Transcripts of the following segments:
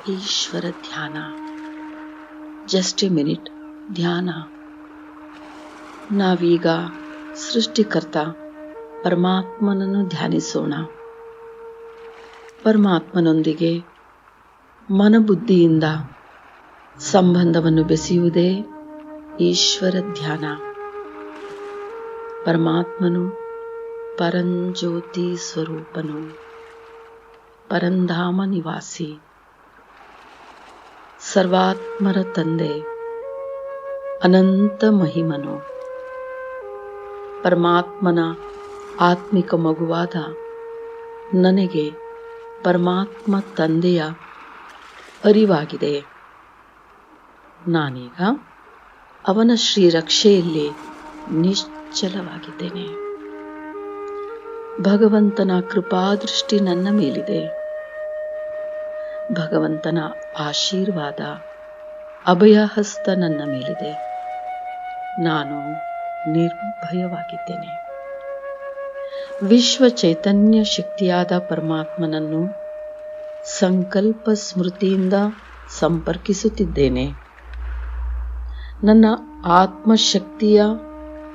ಈಶ್ವರ ಧ್ಯಾನ. Just A minute ಧ್ಯಾನ. ನಾವೀಗ ಸೃಷ್ಟಿಕರ್ತ ಪರಮಾತ್ಮನನ್ನು ಧ್ಯಾನಿಸೋಣ. ಪರಮಾತ್ಮನೊಂದಿಗೆ ಮನಬುದ್ಧಿಯಿಂದ ಸಂಬಂಧವನ್ನು ಬೆಸೆಯುವುದೇ ಈಶ್ವರ ಧ್ಯಾನ. ಪರಮಾತ್ಮನು ಪರಂಜ್ಯೋತಿ ಸ್ವರೂಪನು, ಪರಂಧಾಮ ನಿವಾಸಿ, ಸರ್ವಾತ್ಮರ ತಂದೆ, ಅನಂತ ಮಹಿಮನು. ಪರಮಾತ್ಮನ ಆತ್ಮಿಕ ಮಗುವಾದ ನನಗೆ ಪರಮಾತ್ಮ ತಂದೆಯ ಅರಿವಾಗಿದೆ. ನಾನೀಗ ಅವನ ಶ್ರೀರಕ್ಷೆಯಲ್ಲಿ ನಿಶ್ಚಲವಾಗಿದ್ದೇನೆ. ಭಗವಂತನ ಕೃಪಾದೃಷ್ಟಿ ನನ್ನ ಮೇಲಿದೆ. ಭಗವಂತನ ಆಶೀರ್ವಾದ ಅಭಯಹಸ್ತ ನನ್ನ ಮೇಲಿದೆ. ನಾನು ನಿರ್ಭಯವಾಗಿದ್ದೇನೆ. ವಿಶ್ವ ಚೈತನ್ಯ ಶಕ್ತಿಯಾದ ಪರಮಾತ್ಮನನ್ನು ಸಂಕಲ್ಪ ಸ್ಮೃತಿಯಿಂದ ಸಂಪರ್ಕಿಸುತ್ತಿದ್ದೇನೆ. ನನ್ನ ಆತ್ಮಶಕ್ತಿಯ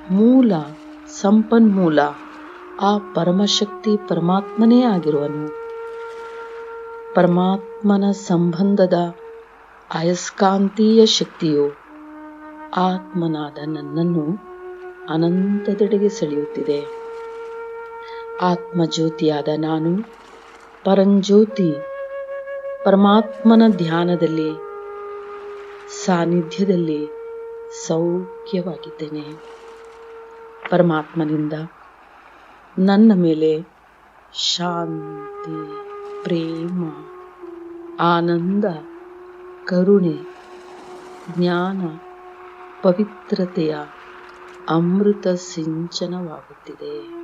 ಮೂಲ ಸಂಪನ್ಮೂಲ ಆ ಪರಮಶಕ್ತಿ ಪರಮಾತ್ಮನೇ ಆಗಿರುವನು. ಪರಮಾತ್ಮನ ಸಂಬಂಧದ ಅಯಸ್ಕಾಂತೀಯ ಶಕ್ತಿಯು ಆತ್ಮನಾದ ನನ್ನನ್ನು ಅನಂತದೆಡೆಗೆ ಸೆಳೆಯುತ್ತಿದೆ. ಆತ್ಮಜ್ಯೋತಿಯಾದ ನಾನು ಪರಂಜ್ಯೋತಿ ಪರಮಾತ್ಮನ ಧ್ಯಾನದಲ್ಲಿ ಸಾನ್ನಿಧ್ಯದಲ್ಲಿ ಸೌಖ್ಯವಾಗಿದ್ದೇನೆ. ಪರಮಾತ್ಮನಿಂದ ನನ್ನ ಮೇಲೆ ಶಾಂತಿ, ಪ್ರೇಮ, ಆನಂದ, ಕರುಣೆ, ಜ್ಞಾನ, ಪವಿತ್ರತೆಯ ಅಮೃತ ಸಿಂಚನವಾಗುತ್ತಿದೆ.